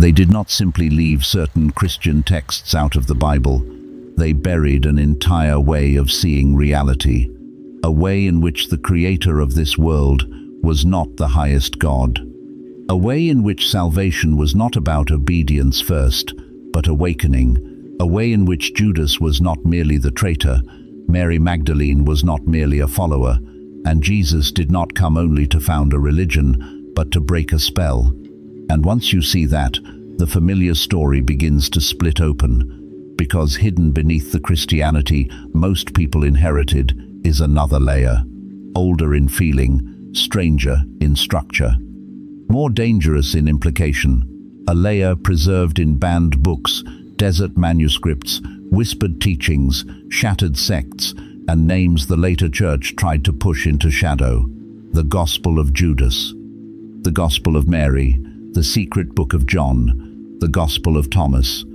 They did not simply leave certain Christian texts out of the Bible. They buried an entire way of seeing reality, a way in which the creator of this world was not the highest God, a way in which salvation was not about obedience first, but awakening, a way in which Judas was not merely the traitor, Mary Magdalene was not merely a follower, and Jesus did not come only to found a religion, but to break a spell. And once you see that, the familiar story begins to split open, because hidden beneath the Christianity most people inherited is another layer, older in feeling, stranger in structure, more dangerous in implication, a layer preserved in banned books, desert manuscripts, whispered teachings, shattered sects, and names the later church tried to push into shadow. The Gospel of Judas, the Gospel of Mary, the secret book of John, the Gospel of Thomas.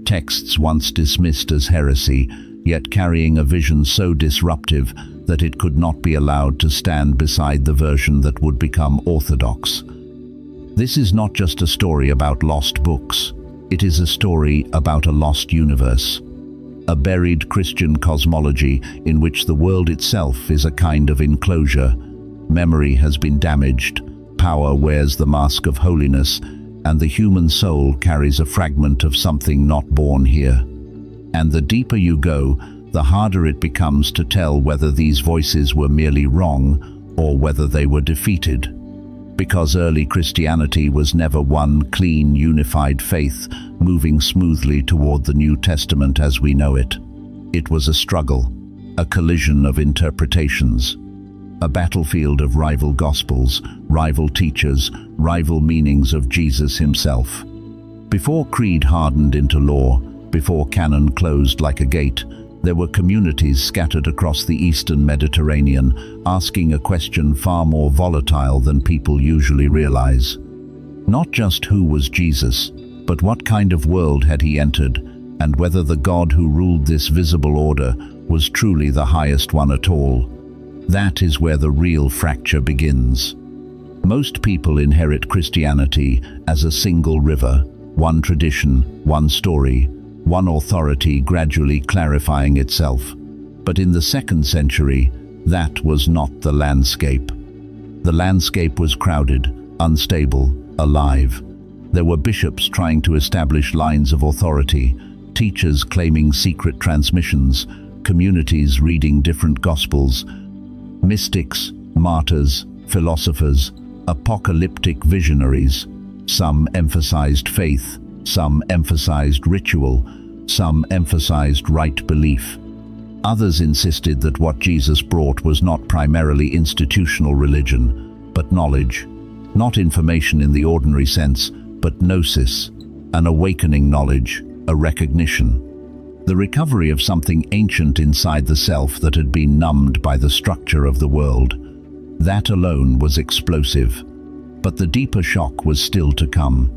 Texts once dismissed as heresy, yet carrying a vision so disruptive that it could not be allowed to stand beside the version that would become orthodox. This is not just a story about lost books. It is a story about a lost universe, a buried Christian cosmology in which the world itself is a kind of enclosure. Memory has been damaged, power wears the mask of holiness, and the human soul carries a fragment of something not born here. And the deeper you go, the harder it becomes to tell whether these voices were merely wrong or whether they were defeated. Because early Christianity was never one clean, unified faith moving smoothly toward the New Testament as we know it. It was a struggle, a collision of interpretations, a battlefield of rival gospels, rival teachers, rival meanings of Jesus himself. Before creed hardened into law, before canon closed like a gate, there were communities scattered across the eastern Mediterranean, asking a question far more volatile than people usually realize. Not just who was Jesus, but what kind of world had he entered, and whether the God who ruled this visible order was truly the highest one at all. That is where the real fracture begins. Most people inherit Christianity as a single river, one tradition, one story, one authority gradually clarifying itself. But in the 2nd century, that was not the landscape. The landscape was crowded, unstable, alive. There were bishops trying to establish lines of authority, teachers claiming secret transmissions, communities reading different gospels, mystics, martyrs, philosophers, apocalyptic visionaries. Some emphasized faith, some emphasized ritual, some emphasized right belief. Others insisted that what Jesus brought was not primarily institutional religion, but knowledge, not information in the ordinary sense, but gnosis, an awakening knowledge, a recognition. The recovery of something ancient inside the self that had been numbed by the structure of the world. That alone was explosive. But the deeper shock was still to come.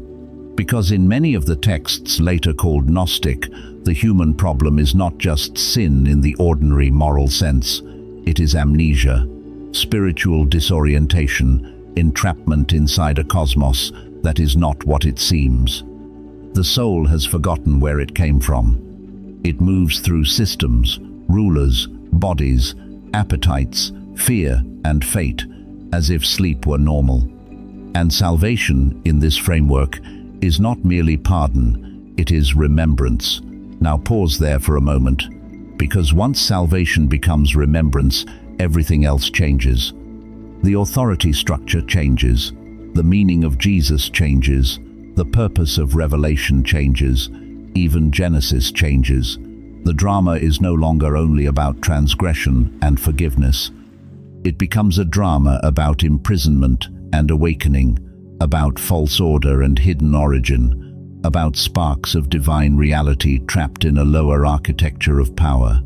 Because in many of the texts later called Gnostic, the human problem is not just sin in the ordinary moral sense. It is amnesia, spiritual disorientation, entrapment inside a cosmos that is not what it seems. The soul has forgotten where it came from. It moves through systems, rulers, bodies, appetites, fear, and fate, as if sleep were normal. And salvation, in this framework, is not merely pardon, it is remembrance. Now pause there for a moment, because once salvation becomes remembrance, everything else changes. The authority structure changes, the meaning of Jesus changes, the purpose of revelation changes, even Genesis changes. The drama is no longer only about transgression and forgiveness. It becomes a drama about imprisonment and awakening, about false order and hidden origin, about sparks of divine reality trapped in a lower architecture of power.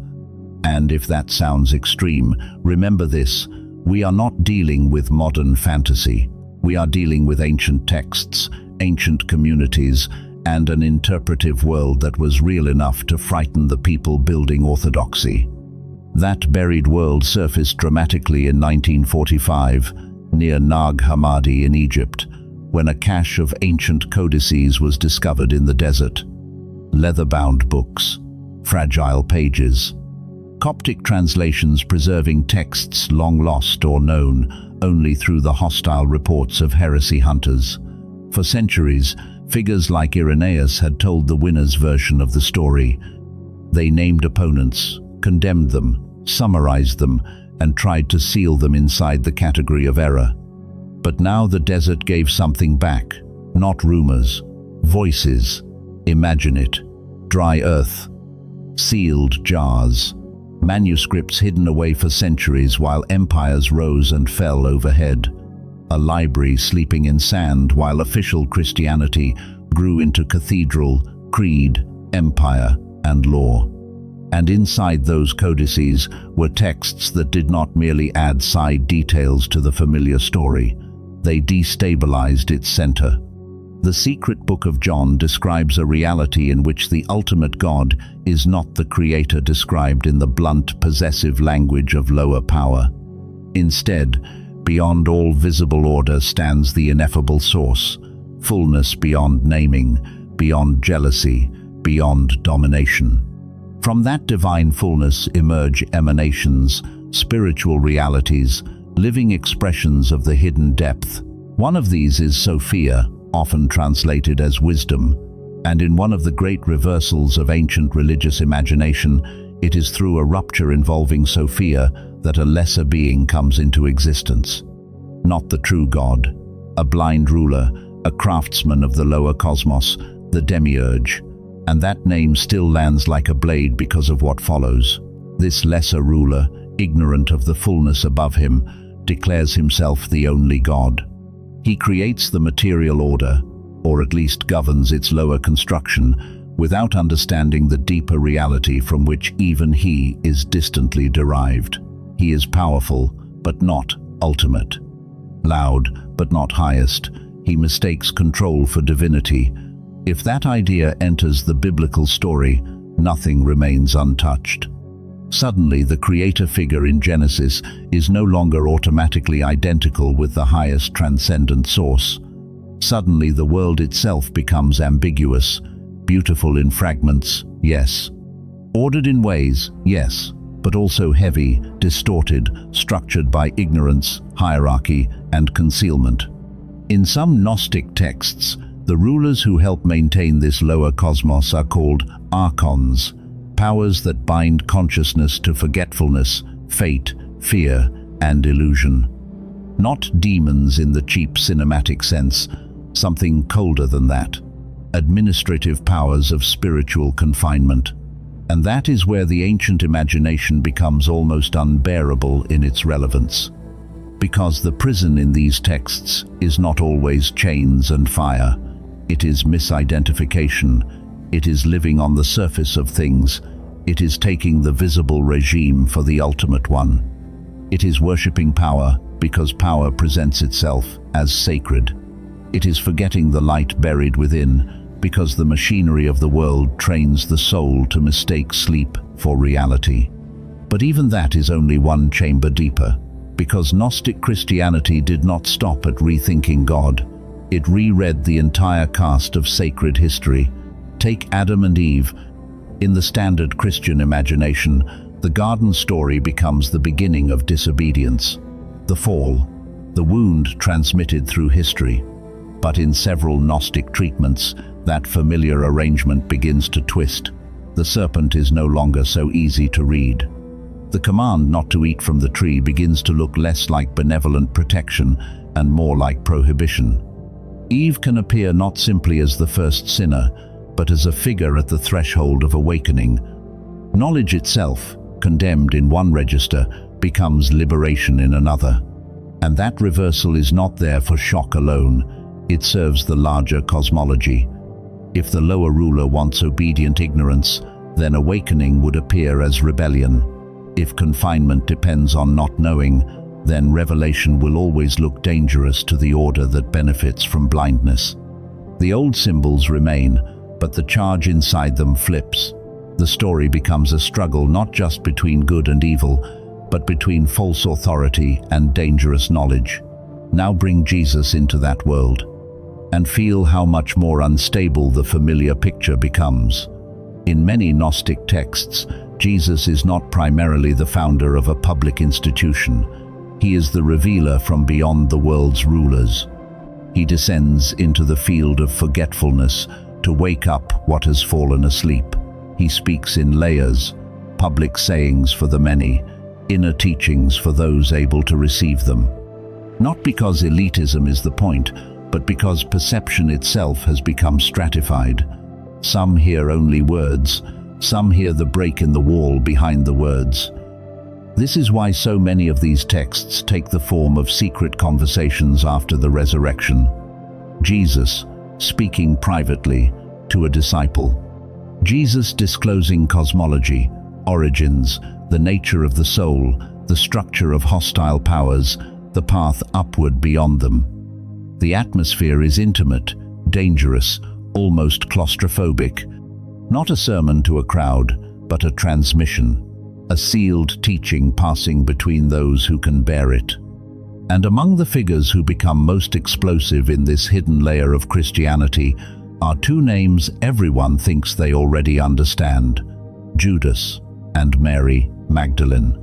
And if that sounds extreme, remember this: we are not dealing with modern fantasy. We are dealing with ancient texts, ancient communities, and an interpretive world that was real enough to frighten the people building orthodoxy. That buried world surfaced dramatically in 1945, near Nag Hammadi in Egypt, when a cache of ancient codices was discovered in the desert. Leather-bound books, fragile pages, Coptic translations preserving texts long lost or known only through the hostile reports of heresy hunters. For centuries, figures like Irenaeus had told the winner's version of the story. They named opponents, condemned them, summarized them, and tried to seal them inside the category of error. But now the desert gave something back, not rumors, voices. Imagine it. Dry earth, sealed jars, manuscripts hidden away for centuries while empires rose and fell overhead. A library sleeping in sand while official Christianity grew into cathedral, creed, empire, and law. And inside those codices were texts that did not merely add side details to the familiar story. They destabilized its center. The secret book of John describes a reality in which the ultimate God is not the creator described in the blunt, possessive language of lower power. Instead, beyond all visible order stands the ineffable source, fullness beyond naming, beyond jealousy, beyond domination. From that divine fullness emerge emanations, spiritual realities, living expressions of the hidden depth. One of these is Sophia, often translated as wisdom, and in one of the great reversals of ancient religious imagination, it is through a rupture involving Sophia that a lesser being comes into existence. Not the true God, a blind ruler, a craftsman of the lower cosmos, the demiurge, and that name still lands like a blade because of what follows. This lesser ruler, ignorant of the fullness above him, declares himself the only God. He creates the material order, or at least governs its lower construction, without understanding the deeper reality from which even he is distantly derived. He is powerful, but not ultimate. Loud, but not highest. He mistakes control for divinity. If that idea enters the biblical story, nothing remains untouched. Suddenly, the creator figure in Genesis is no longer automatically identical with the highest transcendent source. Suddenly, the world itself becomes ambiguous, beautiful in fragments, yes. Ordered in ways, yes, but also heavy, distorted, structured by ignorance, hierarchy, and concealment. In some Gnostic texts, the rulers who help maintain this lower cosmos are called archons, powers that bind consciousness to forgetfulness, fate, fear, and illusion. Not demons in the cheap cinematic sense, something colder than that. Administrative powers of spiritual confinement. And that is where the ancient imagination becomes almost unbearable in its relevance. Because the prison in these texts is not always chains and fire. It is misidentification. It is living on the surface of things. It is taking the visible regime for the ultimate one. It is worshipping power because power presents itself as sacred. It is forgetting the light buried within because the machinery of the world trains the soul to mistake sleep for reality. But even that is only one chamber deeper, because Gnostic Christianity did not stop at rethinking God. It reread the entire cast of sacred history. Take Adam and Eve. In the standard Christian imagination, the garden story becomes the beginning of disobedience, the fall, the wound transmitted through history. But in several Gnostic treatments, that familiar arrangement begins to twist. The serpent is no longer so easy to read. The command not to eat from the tree begins to look less like benevolent protection and more like prohibition. Eve can appear not simply as the first sinner, but as a figure at the threshold of awakening. Knowledge itself, condemned in one register, becomes liberation in another. And that reversal is not there for shock alone. It serves the larger cosmology. If the lower ruler wants obedient ignorance, then awakening would appear as rebellion. If confinement depends on not knowing, then revelation will always look dangerous to the order that benefits from blindness. The old symbols remain, but the charge inside them flips. The story becomes a struggle not just between good and evil, but between false authority and dangerous knowledge. Now bring Jesus into that world. and feel how much more unstable the familiar picture becomes. In many Gnostic texts, Jesus is not primarily the founder of a public institution. He is the revealer from beyond the world's rulers. He descends into the field of forgetfulness to wake up what has fallen asleep. He speaks in layers, public sayings for the many, inner teachings for those able to receive them. Not because elitism is the point, but because perception itself has become stratified. Some hear only words, some hear the break in the wall behind the words. This is why so many of these texts take the form of secret conversations after the resurrection. Jesus speaking privately to a disciple. Jesus disclosing cosmology, origins, the nature of the soul, the structure of hostile powers, the path upward beyond them. The atmosphere is intimate, dangerous, almost claustrophobic. Not a sermon to a crowd, but a transmission. A sealed teaching passing between those who can bear it. And among the figures who become most explosive in this hidden layer of Christianity are two names everyone thinks they already understand: Judas and Mary Magdalene.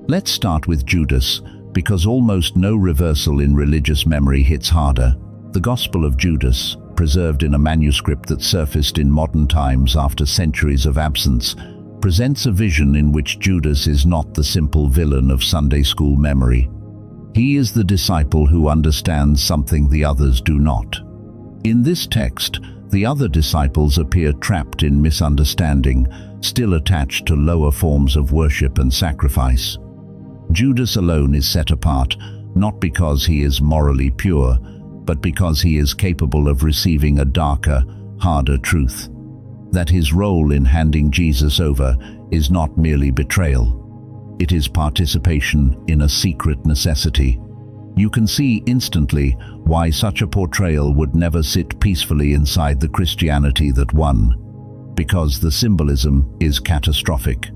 Let's start with Judas, because almost no reversal in religious memory hits harder. The Gospel of Judas, preserved in a manuscript that surfaced in modern times after centuries of absence, presents a vision in which Judas is not the simple villain of Sunday school memory. He is the disciple who understands something the others do not. In this text, the other disciples appear trapped in misunderstanding, still attached to lower forms of worship and sacrifice. Judas alone is set apart, not because he is morally pure, but because he is capable of receiving a darker, harder truth. That his role in handing Jesus over is not merely betrayal. It is participation in a secret necessity. You can see instantly why such a portrayal would never sit peacefully inside the Christianity that won. Because the symbolism is catastrophic.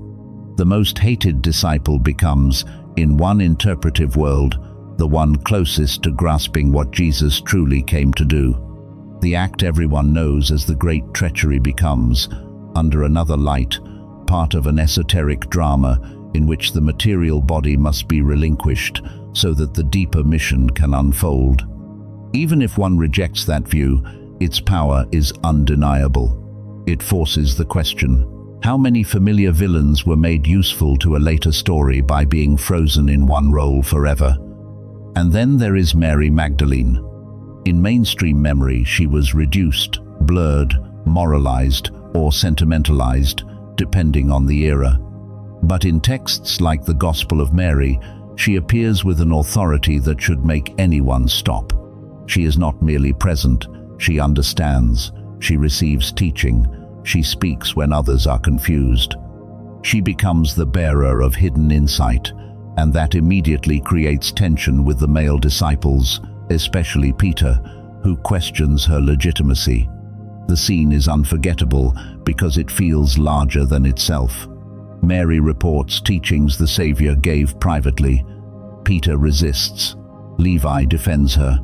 The most hated disciple becomes, in one interpretive world, the one closest to grasping what Jesus truly came to do. The act everyone knows as the great treachery becomes, under another light, part of an esoteric drama in which the material body must be relinquished so that the deeper mission can unfold. Even if one rejects that view, its power is undeniable. It forces the question: how many familiar villains were made useful to a later story by being frozen in one role forever? And then there is Mary Magdalene. In mainstream memory, she was reduced, blurred, moralized, or sentimentalized, depending on the era. But in texts like the Gospel of Mary, she appears with an authority that should make anyone stop. She is not merely present, she understands, she receives teaching, she speaks when others are confused. She becomes the bearer of hidden insight, and that immediately creates tension with the male disciples, especially Peter, who questions her legitimacy. The scene is unforgettable because it feels larger than itself. Mary reports teachings the Savior gave privately. Peter resists. Levi defends her.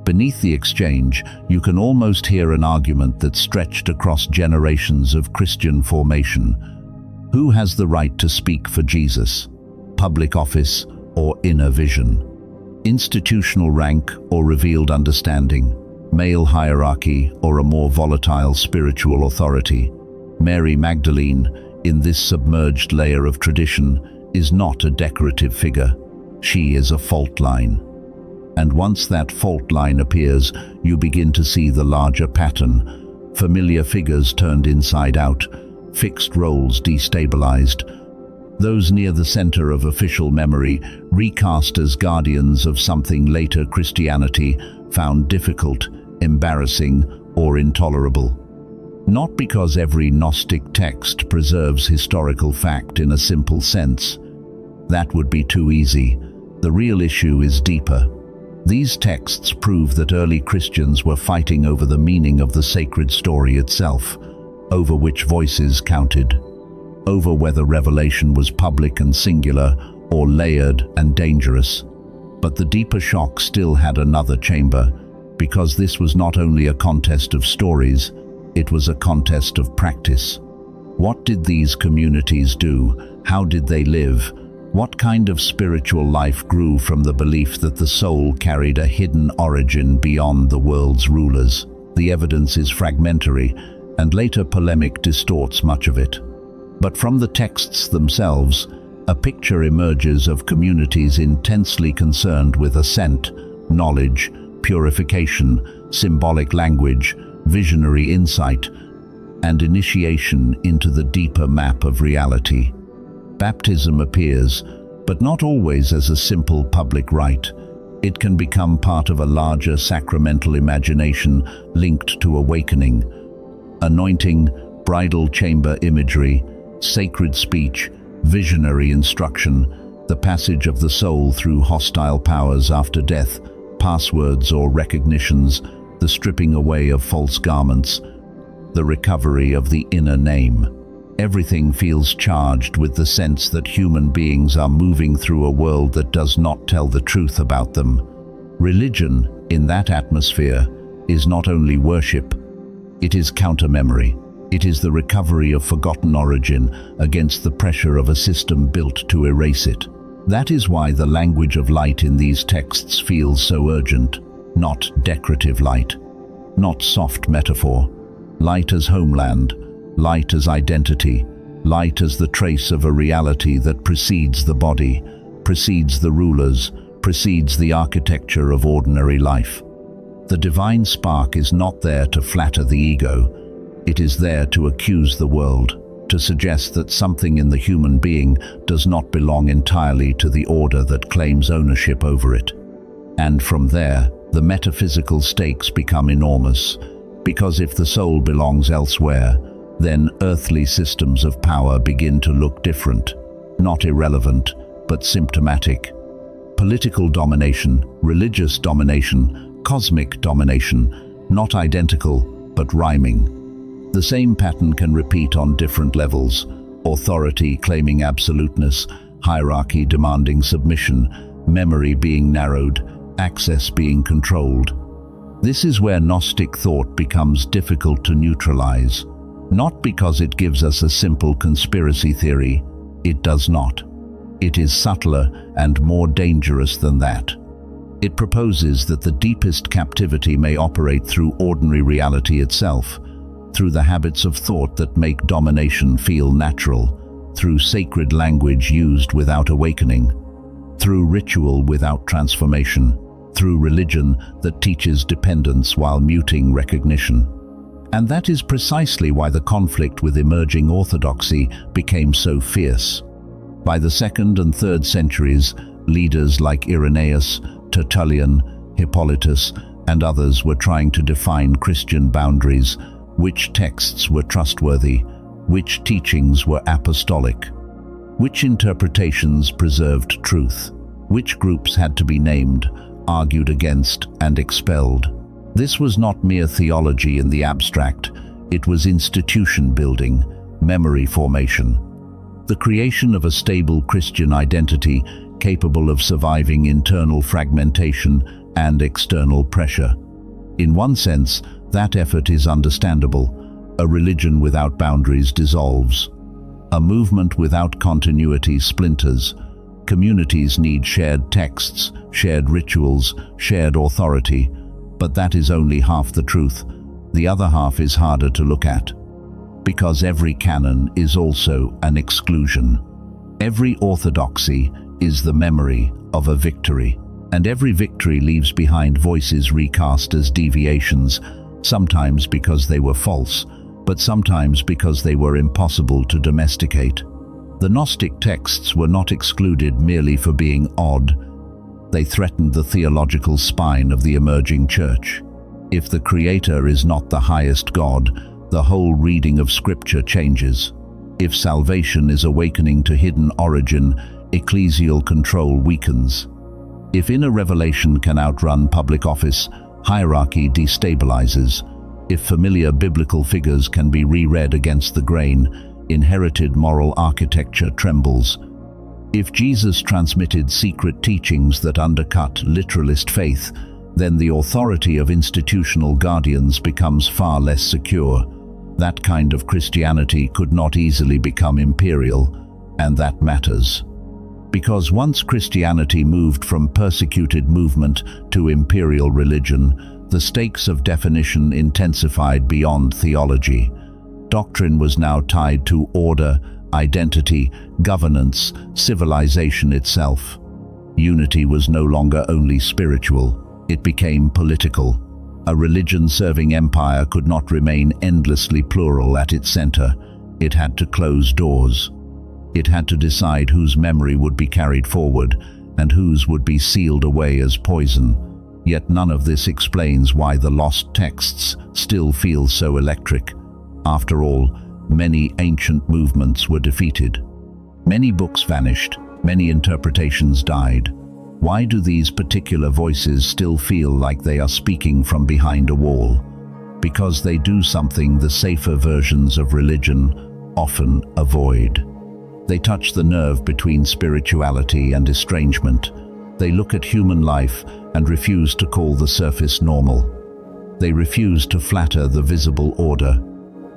Beneath the exchange, you can almost hear an argument that stretched across generations of Christian formation. Who has the right to speak for Jesus? Public office or inner vision? Institutional rank or revealed understanding? Male hierarchy or a more volatile spiritual authority? Mary Magdalene, in this submerged layer of tradition, is not a decorative figure. She is a fault line. And once that fault line appears, you begin to see the larger pattern. Familiar figures turned inside out, fixed roles destabilized. Those near the center of official memory, recast as guardians of something later Christianity found difficult, embarrassing, or intolerable. Not because every Gnostic text preserves historical fact in a simple sense. That would be too easy. The real issue is deeper. These texts prove that early Christians were fighting over the meaning of the sacred story itself, over which voices counted, over whether revelation was public and singular or layered and dangerous. But the deeper shock still had another chamber, because this was not only a contest of stories, it was a contest of practice. What did these communities do? How did they live? What kind of spiritual life grew from the belief that the soul carried a hidden origin beyond the world's rulers? The evidence is fragmentary, and later polemic distorts much of it. But from the texts themselves, a picture emerges of communities intensely concerned with ascent, knowledge, purification, symbolic language, visionary insight, and initiation into the deeper map of reality. Baptism appears, but not always as a simple public rite. It can become part of a larger sacramental imagination linked to awakening. Anointing, bridal chamber imagery, sacred speech, visionary instruction, the passage of the soul through hostile powers after death, passwords or recognitions, the stripping away of false garments, the recovery of the inner name. Everything feels charged with the sense that human beings are moving through a world that does not tell the truth about them. Religion, in that atmosphere, is not only worship, it is counter-memory. It is the recovery of forgotten origin against the pressure of a system built to erase it. That is why the language of light in these texts feels so urgent, not decorative light, not soft metaphor. Light as homeland, light as identity, light as the trace of a reality that precedes the body, precedes the rulers, precedes the architecture of ordinary life. The divine spark is not there to flatter the ego. It is there to accuse the world, to suggest that something in the human being does not belong entirely to the order that claims ownership over it. And from there, the metaphysical stakes become enormous, because if the soul belongs elsewhere, then earthly systems of power begin to look different, not irrelevant, but symptomatic. Political domination, religious domination, cosmic domination, not identical, but rhyming. The same pattern can repeat on different levels: authority claiming absoluteness, hierarchy demanding submission, memory being narrowed, access being controlled. This is where Gnostic thought becomes difficult to neutralize. Not because it gives us a simple conspiracy theory. It does not. It is subtler and more dangerous than that. It proposes that the deepest captivity may operate through ordinary reality itself, through the habits of thought that make domination feel natural, through sacred language used without awakening, through ritual without transformation, through religion that teaches dependence while muting recognition. And that is precisely why the conflict with emerging orthodoxy became so fierce. By the 2nd and 3rd centuries, leaders like Irenaeus, Tertullian, Hippolytus, and others were trying to define Christian boundaries: which texts were trustworthy, which teachings were apostolic, which interpretations preserved truth, which groups had to be named, argued against, and expelled. This was not mere theology in the abstract, it was institution building, memory formation. The creation of a stable Christian identity capable of surviving internal fragmentation and external pressure. In one sense, that effort is understandable. A religion without boundaries dissolves. A movement without continuity splinters. Communities need shared texts, shared rituals, shared authority. But that is only half the truth. The other half is harder to look at. Because every canon is also an exclusion. Every orthodoxy is the memory of a victory. And every victory leaves behind voices recast as deviations, sometimes because they were false, but sometimes because they were impossible to domesticate. The Gnostic texts were not excluded merely for being odd. They threatened the theological spine of the emerging church. If the Creator is not the highest God, the whole reading of Scripture changes. If salvation is awakening to hidden origin, ecclesial control weakens. If inner revelation can outrun public office, hierarchy destabilizes. If familiar biblical figures can be reread against the grain, inherited moral architecture trembles. If Jesus transmitted secret teachings that undercut literalist faith, then the authority of institutional guardians becomes far less secure. That kind of Christianity could not easily become imperial, and that matters. Because once Christianity moved from persecuted movement to imperial religion, the stakes of definition intensified beyond theology. Doctrine was now tied to order, identity, governance, civilization itself. Unity was no longer only spiritual, it became political. A religion-serving empire could not remain endlessly plural at its center. It had to close doors. It had to decide whose memory would be carried forward and whose would be sealed away as poison. Yet none of this explains why the lost texts still feel so electric. After all, many ancient movements were defeated. Many books vanished, many interpretations died. Why do these particular voices still feel like they are speaking from behind a wall? Because they do something the safer versions of religion often avoid. They touch the nerve between spirituality and estrangement. They look at human life and refuse to call the surface normal. They refuse to flatter the visible order.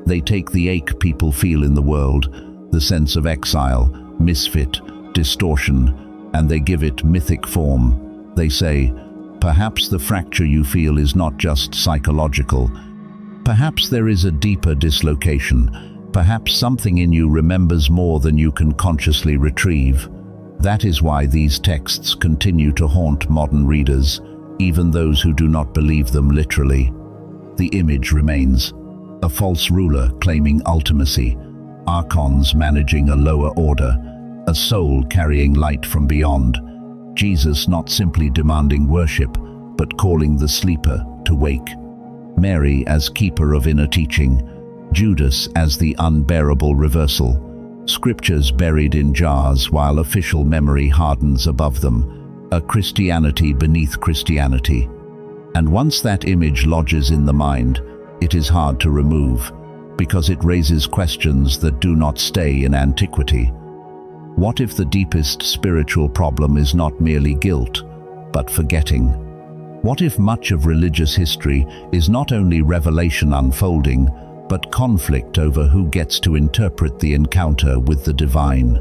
They take the ache people feel in the world, the sense of exile, misfit, distortion, and they give it mythic form. They say, perhaps the fracture you feel is not just psychological. Perhaps there is a deeper dislocation. Perhaps something in you remembers more than you can consciously retrieve. That is why these texts continue to haunt modern readers, even those who do not believe them literally. The image remains: a false ruler claiming ultimacy, archons managing a lower order, a soul carrying light from beyond, Jesus not simply demanding worship, but calling the sleeper to wake, Mary as keeper of inner teaching, Judas as the unbearable reversal, scriptures buried in jars while official memory hardens above them, a Christianity beneath Christianity. And once that image lodges in the mind, it is hard to remove, because it raises questions that do not stay in antiquity. What if the deepest spiritual problem is not merely guilt, but forgetting? What if much of religious history is not only revelation unfolding, but conflict over who gets to interpret the encounter with the divine?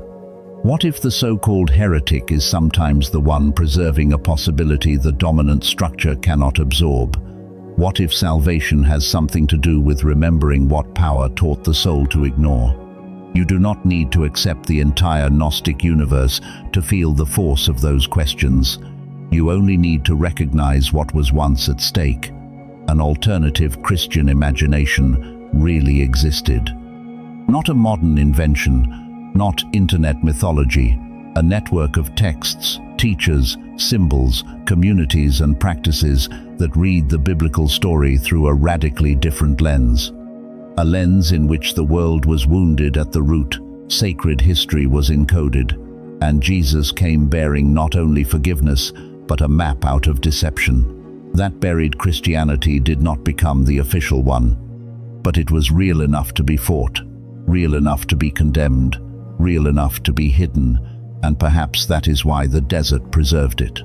What if the so-called heretic is sometimes the one preserving a possibility the dominant structure cannot absorb? What if salvation has something to do with remembering what power taught the soul to ignore? You do not need to accept the entire Gnostic universe to feel the force of those questions. You only need to recognize what was once at stake. An alternative Christian imagination really existed. Not a modern invention, not internet mythology, a network of texts, teachers, symbols, communities and practices that read the biblical story through a radically different lens. A lens in which the world was wounded at the root, sacred history was encoded, and Jesus came bearing not only forgiveness, but a map out of deception. That buried Christianity did not become the official one, but it was real enough to be fought, real enough to be condemned, real enough to be hidden, and perhaps that is why the desert preserved it.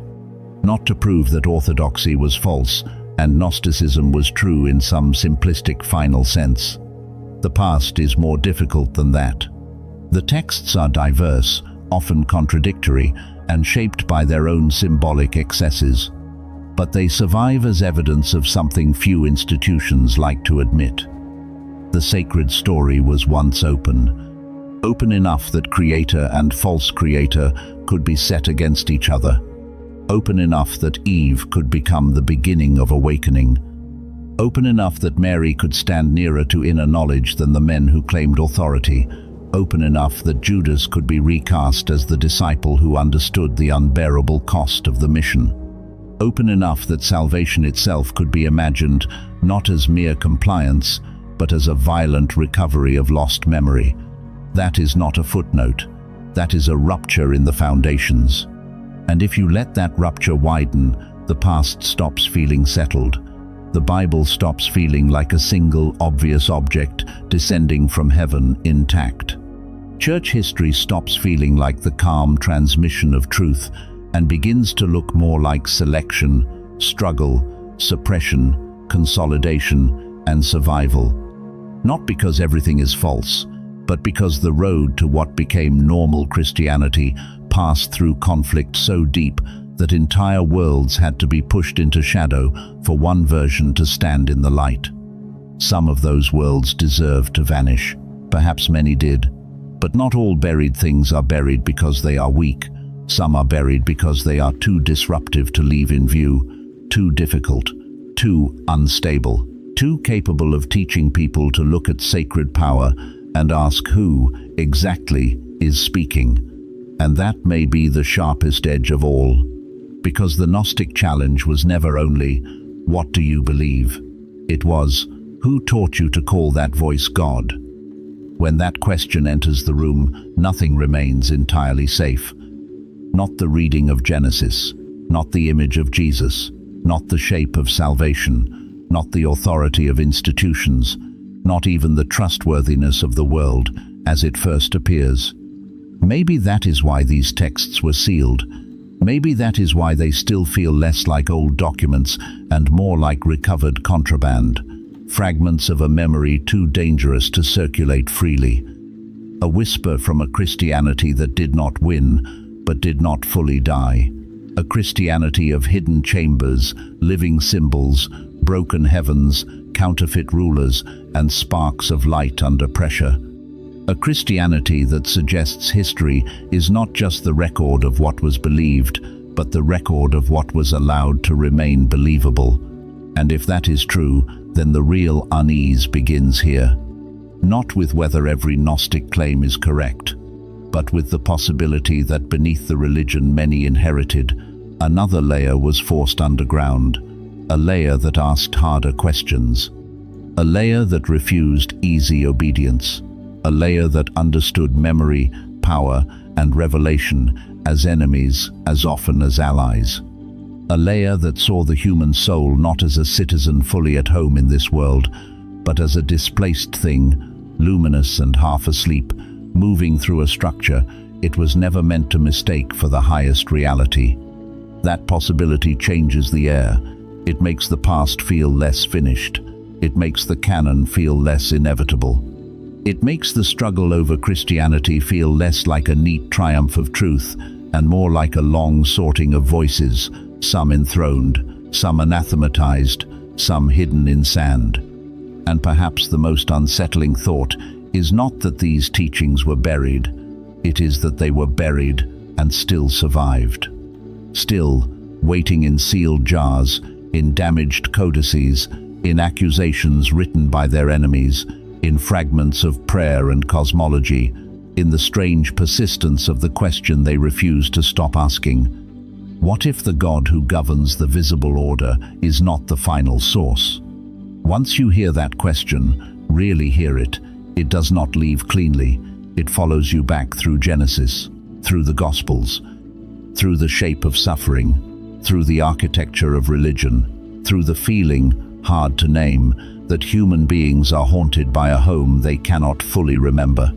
Not to prove that orthodoxy was false, and Gnosticism was true in some simplistic final sense. The past is more difficult than that. The texts are diverse, often contradictory, and shaped by their own symbolic excesses. But they survive as evidence of something few institutions like to admit. The sacred story was once open. Open enough that creator and false creator could be set against each other. Open enough that Eve could become the beginning of awakening. Open enough that Mary could stand nearer to inner knowledge than the men who claimed authority. Open enough that Judas could be recast as the disciple who understood the unbearable cost of the mission. Open enough that salvation itself could be imagined not as mere compliance, but as a violent recovery of lost memory. That is not a footnote. That is a rupture in the foundations. And if you let that rupture widen, the past stops feeling settled. The Bible stops feeling like a single, obvious object descending from heaven intact. Church history stops feeling like the calm transmission of truth and begins to look more like selection, struggle, suppression, consolidation, and survival. Not because everything is false, but because the road to what became normal Christianity passed through conflict so deep that entire worlds had to be pushed into shadow for one version to stand in the light. Some of those worlds deserved to vanish. Perhaps many did. But not all buried things are buried because they are weak. Some are buried because they are too disruptive to leave in view, too difficult, too unstable, too capable of teaching people to look at sacred power and ask who exactly is speaking. And that may be the sharpest edge of all, because the Gnostic challenge was never only, "What do you believe?" It was, "Who taught you to call that voice God?" When that question enters the room, nothing remains entirely safe. Not the reading of Genesis, not the image of Jesus, not the shape of salvation, not the authority of institutions, not even the trustworthiness of the world as it first appears. Maybe that is why these texts were sealed. Maybe that is why they still feel less like old documents and more like recovered contraband, fragments of a memory too dangerous to circulate freely. A whisper from a Christianity that did not win, but did not fully die. A Christianity of hidden chambers, living symbols, broken heavens, counterfeit rulers, and sparks of light under pressure. A Christianity that suggests history is not just the record of what was believed, but the record of what was allowed to remain believable. And if that is true, then the real unease begins here. Not with whether every Gnostic claim is correct, but with the possibility that beneath the religion many inherited, another layer was forced underground, a layer that asked harder questions, a layer that refused easy obedience, a layer that understood memory, power, and revelation as enemies as often as allies. A layer that saw the human soul not as a citizen fully at home in this world, but as a displaced thing, luminous and half asleep, moving through a structure it was never meant to mistake for the highest reality. That possibility changes the air. It makes the past feel less finished. It makes the canon feel less inevitable. It makes the struggle over Christianity feel less like a neat triumph of truth and more like a long sorting of voices, some enthroned, some anathematized, some hidden in sand. And perhaps the most unsettling thought is not that these teachings were buried, it is that they were buried and still survived. Still, waiting in sealed jars, in damaged codices, in accusations written by their enemies, in fragments of prayer and cosmology, in the strange persistence of the question they refuse to stop asking. What if the God who governs the visible order is not the final source? Once you hear that question, really hear it, it does not leave cleanly. It follows you back through Genesis, through the Gospels, through the shape of suffering, through the architecture of religion, through the feeling, hard to name, that human beings are haunted by a home they cannot fully remember.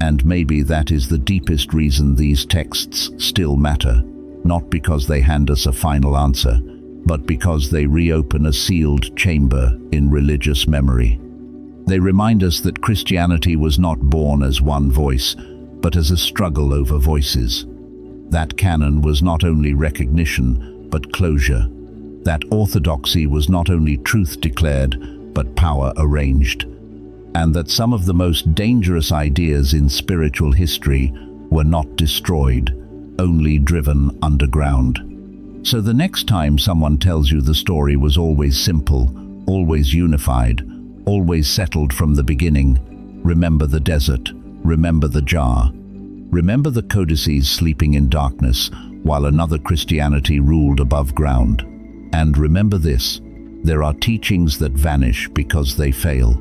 And maybe that is the deepest reason these texts still matter, not because they hand us a final answer, but because they reopen a sealed chamber in religious memory. They remind us that Christianity was not born as one voice, but as a struggle over voices. That canon was not only recognition, but closure. That orthodoxy was not only truth declared, but power arranged. And that some of the most dangerous ideas in spiritual history were not destroyed, only driven underground. So the next time someone tells you the story was always simple, always unified, always settled from the beginning, remember the desert, remember the jar. Remember the codices sleeping in darkness while another Christianity ruled above ground. And remember this, there are teachings that vanish because they fail.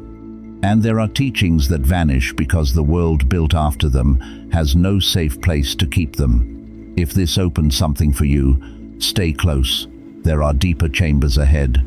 And there are teachings that vanish because the world built after them has no safe place to keep them. If this opened something for you, stay close. There are deeper chambers ahead,